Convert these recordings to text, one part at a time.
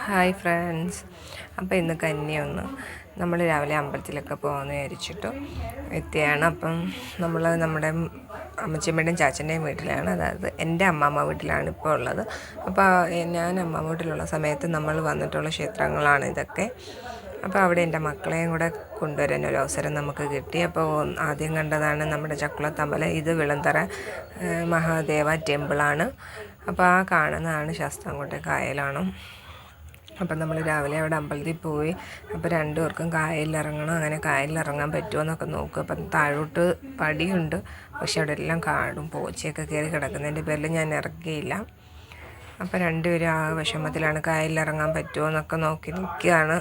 Hi friends. അപ്പോൾ ഇന്ന് കന്നിയൊന്ന് നമ്മൾ രാവിലെ അമ്പലത്തിലൊക്കെ പോകാമെന്ന് വിചാരിച്ചിട്ട് എത്തിയാണ്. അപ്പം നമ്മൾ നമ്മുടെ അമ്മച്ചിയമ്മയുടെയും ചാച്ചൻ്റെയും വീട്ടിലാണ്, അതായത് എൻ്റെ അമ്മാമ്മ വീട്ടിലാണ് ഇപ്പോൾ ഉള്ളത്. അപ്പോൾ ഞാൻ അമ്മാമ്മ വീട്ടിലുള്ള സമയത്ത് നമ്മൾ വന്നിട്ടുള്ള ക്ഷേത്രങ്ങളാണ് ഇതൊക്കെ. അപ്പോൾ അവിടെ എൻ്റെ മക്കളെയും കൂടെ കൊണ്ടുവരാൻ ഒരു അവസരം നമുക്ക് കിട്ടി. അപ്പോൾ ആദ്യം കണ്ടതാണ് നമ്മുടെ ചക്കുളത്തമ്പലം. ഇത് വിളന്തറ മഹാദേവ ടെമ്പിളാണ്. അപ്പോൾ ആ കാണുന്നതാണ് ശാസ്താംകോട്ട കായലാണ്. അപ്പം നമ്മൾ രാവിലെ അവിടെ അമ്പലത്തിൽ പോയി. അപ്പോൾ രണ്ടുപേർക്കും കായലിലിറങ്ങണം. അങ്ങനെ കായലിലിറങ്ങാൻ പറ്റുമോ എന്നൊക്കെ നോക്കും. അപ്പം താഴോട്ട് പടിയുണ്ട്, പക്ഷെ അവിടെ എല്ലാം കാടും പോച്ചയൊക്കെ കയറി കിടക്കുന്നതിൻ്റെ പേരിൽ ഞാൻ ഇറക്കിയില്ല. അപ്പോൾ രണ്ടുപേരും ആ വിഷമത്തിലാണ്, കായലിലിറങ്ങാൻ പറ്റുമോ എന്നൊക്കെ നോക്കി നിൽക്കുകയാണ്.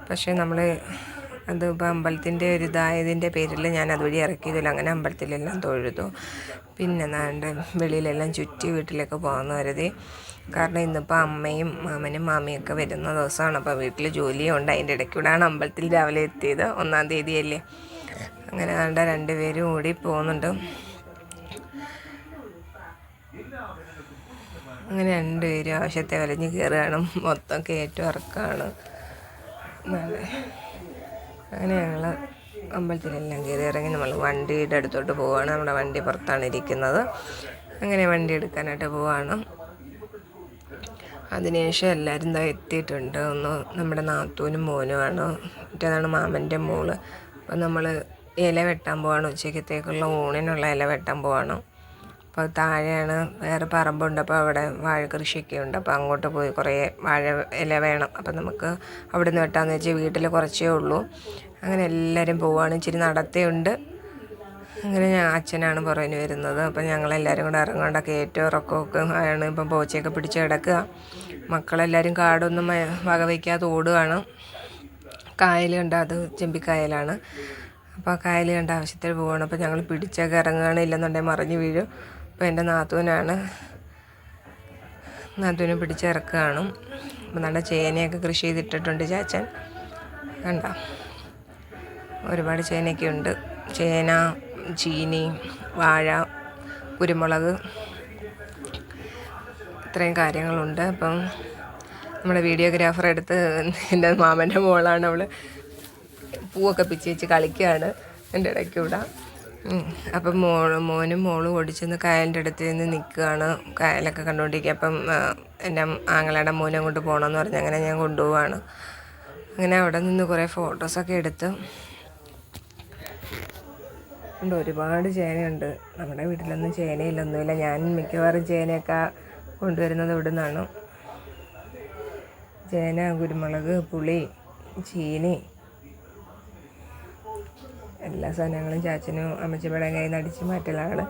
പക്ഷേ നമ്മൾ അത് ഇപ്പോൾ അമ്പലത്തിൻ്റെ ഒരു ഇതായതിൻ്റെ പേരിൽ ഞാൻ അതുവഴി ഇറക്കിയതില്ല. അങ്ങനെ അമ്പലത്തിലെല്ലാം തൊഴുതു. പിന്നെ നാണ്ട് വെളിയിലെല്ലാം ചുറ്റി വീട്ടിലേക്ക് പോകാമെന്ന് കരുതി. കാരണം ഇന്നിപ്പോൾ അമ്മയും മാമനും മാമിയൊക്കെ വരുന്ന ദിവസമാണ്. അപ്പോൾ വീട്ടിൽ ജോലിയും ഉണ്ട്. അതിൻ്റെ ഇടയ്ക്കൂടെയാണ് അമ്പലത്തിൽ രാവിലെ എത്തിയത്. 1-ാം തീയതിയല്ലേ. അങ്ങനെ കണ്ട രണ്ടുപേരും ഓടി പോകുന്നുണ്ട്. അങ്ങനെ രണ്ടുപേരും ആവശ്യത്തെ വലിഞ്ഞ് കയറുകയാണ്. മൊത്തം കയറ്റം ഇറക്കാണ്. അങ്ങനെ ഞങ്ങൾ അമ്പലത്തിലെല്ലാം കയറി ഇറങ്ങി നമ്മൾ വണ്ടിയുടെ അടുത്തോട്ട് പോവുകയാണ്. നമ്മുടെ വണ്ടി പുറത്താണ് ഇരിക്കുന്നത്. അങ്ങനെ വണ്ടി എടുക്കാനായിട്ട് പോവുകയാണ്. അതിനുശേഷം എല്ലാവരും ഇതാ എത്തിയിട്ടുണ്ട്. ഒന്ന് നമ്മുടെ നാത്തൂനും മോനുമാണ്, മറ്റേതാണ് മാമൻ്റെ മോള്. അപ്പം നമ്മൾ ഇല വെട്ടാൻ പോവാണ്. ഉച്ചക്കത്തേക്കുള്ള ഊണിനുള്ള ഇല വെട്ടാൻ പോവാണ്. അപ്പോൾ താഴെയാണ് വേറെ പറമ്പുണ്ട്. അപ്പോൾ അവിടെ വാഴ കൃഷിയൊക്കെ ഉണ്ട്. അപ്പോൾ അങ്ങോട്ട് പോയി കുറേ വാഴ ഇല വേണം. അപ്പം നമുക്ക് അവിടെ നിന്ന് വെട്ടാമെന്ന് വെച്ചാൽ വീട്ടിൽ കുറച്ചേ ഉള്ളൂ. അങ്ങനെ എല്ലാവരും പോവുകയാണ്. ഇച്ചിരി നടത്തയുണ്ട്. അങ്ങനെ അച്ഛനാണ് പുറകിന് വരുന്നത്. അപ്പം ഞങ്ങളെല്ലാവരും കൂടെ ഇറങ്ങേണ്ട കയറ്റവും ഇറക്കമൊക്കെ ആണ്. ഇപ്പം പോച്ചയൊക്കെ പിടിച്ച് കിടക്കുക. മക്കളെല്ലാവരും കാടൊന്നും വകവയ്ക്കാതെ ഓടുകയാണ്. കായൽ കണ്ട, അത് ചെമ്പിക്കായലാണ്. അപ്പോൾ ആ കായൽ കണ്ട ആവശ്യത്തിൽ പോവുകയാണ്. അപ്പോൾ ഞങ്ങൾ പിടിച്ചൊക്കെ ഇറങ്ങുകയാണ്, ഇല്ലെന്നുണ്ടെങ്കിൽ മറിഞ്ഞ് വീഴും. അപ്പോൾ എൻ്റെ നാത്തൂന് പിടിച്ചിറക്കുകയാണ്. അപ്പം നല്ല ചേനയൊക്കെ കൃഷി ചെയ്തിട്ടിട്ടുണ്ട് ചാച്ചൻ. കണ്ട ഒരുപാട് ചേനയൊക്കെ ഉണ്ട്. ചേന, ചീനി, വാഴ, കുരുമുളക്, ഇത്രയും കാര്യങ്ങളുണ്ട്. അപ്പം നമ്മുടെ വീഡിയോഗ്രാഫർ എടുത്ത് എൻ്റെ മാമൻ്റെ മോളാണ്. അവൾ പൂവൊക്കെ പിച്ച് വെച്ച് കളിക്കുകയാണ് എൻ്റെ ഇടയ്ക്കൂടെ. അപ്പം മോനും മോളും ഓടിച്ചെന്ന് കായലിൻ്റെ അടുത്ത് നിന്ന് നിൽക്കുകയാണ്. കായലൊക്കെ കണ്ടുകൊണ്ടിരിക്കുക. അപ്പം എൻ്റെ ആങ്ങളയുടെ മോനെ കൊണ്ട് പോകണമെന്ന് പറഞ്ഞ് അങ്ങനെ ഞാൻ കൊണ്ടുപോവാണ്. അങ്ങനെ അവിടെ നിന്ന് കുറേ ഫോട്ടോസൊക്കെ എടുത്ത് ഉണ്ട്. ഒരുപാട് ചേനയുണ്ട്. നമ്മുടെ വീട്ടിലൊന്നും ചേനയില്ലൊന്നുമില്ല. ഞാൻ മിക്കവാറും ചേനയൊക്കെ കൊണ്ടുവരുന്നത് ഇവിടെ നിന്നാണ്. ചേന, കുരുമുളക്, പുളി, ചീനി, എല്ലാ സാധനങ്ങളും ചാച്ചനും അമ്മച്ചിമ്മയുടെ കയ്യിൽ നിന്ന് അടിച്ച് മാറ്റലാണ്.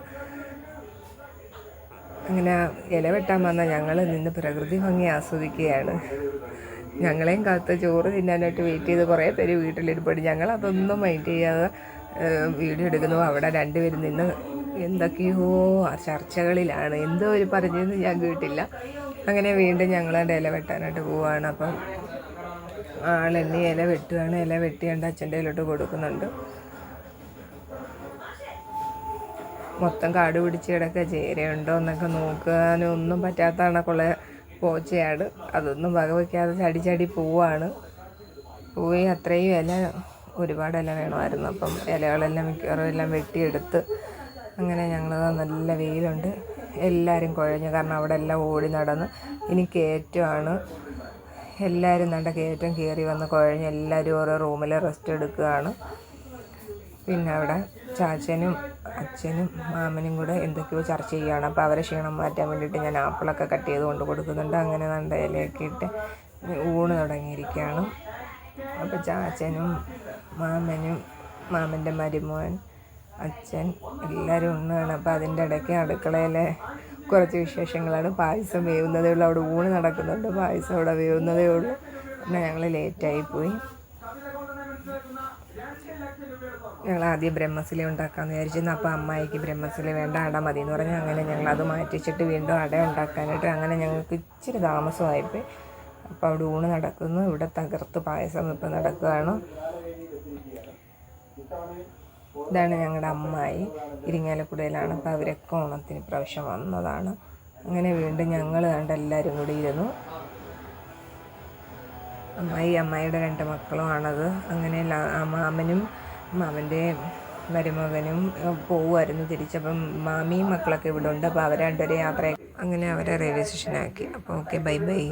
അങ്ങനെ ഇല വെട്ടാൻ വന്നാൽ ഞങ്ങൾ നിന്ന് പ്രകൃതി ഭംഗി ആസ്വദിക്കുകയാണ്. ഞങ്ങളെയും കാത്ത് ചോറ് തിന്നാനായിട്ട് വെയിറ്റ് ചെയ്ത് കുറേ പേര് വീട്ടിലിരിപ്പുണ്ട്. ഞങ്ങളതൊന്നും മൈൻഡ് ചെയ്യാതെ വീഡിയോ എടുക്കുന്നു. അവിടെ രണ്ടുപേരും നിന്ന് എന്തൊക്കെയോ ചർച്ചകളിലാണ്. എന്തോ ഒരു പറഞ്ഞതെന്ന് ഞാൻ കേട്ടില്ല. അങ്ങനെ വീണ്ടും ഞങ്ങളുടെ ഇല വെട്ടാനായിട്ട് പോവുകയാണ്. അപ്പം ആളെന്നെ ഇല വെട്ടുകയാണ്. ഇല വെട്ടിയാണ്ട് അച്ഛൻ്റെ കയ്യിലോട്ട് കൊടുക്കുന്നുണ്ട്. മൊത്തം കാട് പിടിച്ച് കിടക്കുക. ചേരയുണ്ടോ എന്നൊക്കെ നോക്കാനൊന്നും പറ്റാത്ത കണക്കുള്ള പോച്ചയാണ്. അതൊന്നും വകവയ്ക്കാതെ ചടി പോവാണ്. പോയി അത്രയും ഇല, ഒരുപാട് ഇല വേണമായിരുന്നു. അപ്പം ഇലകളെല്ലാം മിക്കവാറും എല്ലാം വെട്ടിയെടുത്ത് അങ്ങനെ ഞങ്ങൾ നല്ല വെയിലുണ്ട്. എല്ലാവരും കുഴഞ്ഞു. കാരണം അവിടെ എല്ലാം ഓടി നടന്ന് ഇനി കയറ്റമാണ്. എല്ലാവരും നല്ല കയറ്റം കയറി വന്ന് കുഴഞ്ഞ് എല്ലാവരും ഓരോ റൂമിൽ റെസ്റ്റ് എടുക്കുകയാണ്. പിന്നെ അവിടെ ചാച്ചനും അച്ഛനും മാമനും കൂടെ എന്തൊക്കെയോ ചർച്ച ചെയ്യുകയാണ്. അപ്പോൾ അവരെ ക്ഷീണം മാറ്റാൻ വേണ്ടിയിട്ട് ഞാൻ ആപ്പിളൊക്കെ കട്ട് ചെയ്ത് കൊണ്ട് കൊടുക്കുന്നുണ്ട്. അങ്ങനെ നല്ല ഇലയൊക്കെ ഇട്ട് ഊണ് തുടങ്ങിയിരിക്കുകയാണ്. അപ്പോൾ ചാച്ചനും മാമനും മാമൻ്റെ മരുമോൻ, അച്ഛൻ എല്ലാവരും ഉണ്ണുകയാണ്. അപ്പോൾ അതിൻ്റെ ഇടയ്ക്ക് അടുക്കളയിലെ കുറച്ച് വിശേഷങ്ങളാണ്. പായസം വേവുന്നതേ ഉള്ളൂ. അവിടെ ഊണ് നടക്കുന്നുണ്ട്. പായസം അവിടെ വേവുന്നതേ ഉള്ളൂ. പിന്നെ ഞങ്ങൾ ലേറ്റായിപ്പോയി. ഞങ്ങൾ ആദ്യം ബ്രഹ്മസലി ഉണ്ടാക്കാമെന്ന് വിചാരിച്ചിരുന്നു. അപ്പോൾ അമ്മായിക്ക് ബ്രഹ്മസലി വേണ്ട, അട മതി എന്ന് പറഞ്ഞ് അങ്ങനെ ഞങ്ങളത് മാറ്റിച്ചിട്ട് വീണ്ടും അട ഉണ്ടാക്കാനായിട്ട് അങ്ങനെ ഞങ്ങൾക്ക് ഇച്ചിരി താമസമായിപ്പോയി. അപ്പോൾ അവിടെ ഊണ് നടക്കുന്നു. ഇവിടെ തകർത്ത് പായസം ഇപ്പം നടക്കുകയാണ്. ഇതാണ് ഞങ്ങളുടെ അമ്മായി. ഇരിങ്ങാലക്കുടയിലാണ്. അപ്പോൾ അവരൊക്കെ ഓണത്തിന് പ്രാവശ്യം വന്നതാണ്. അങ്ങനെ വീണ്ടും ഞങ്ങൾ കണ്ട് എല്ലാവരും കൂടി ഇരുന്നു. അമ്മായിയുടെ 2 മക്കളുമാണത്. അങ്ങനെ മാമനും മാമൻ്റെ മരുമകനും പോവുമായിരുന്നു തിരിച്ചപ്പം മാമിയും മക്കളൊക്കെ ഇവിടെ ഉണ്ട്. അപ്പോൾ അവർ രണ്ടുപേരെ അങ്ങനെ അവരെ റെയിൽവേ സ്റ്റേഷനാക്കി. അപ്പോൾ ഓക്കെ, ബൈ ബൈ.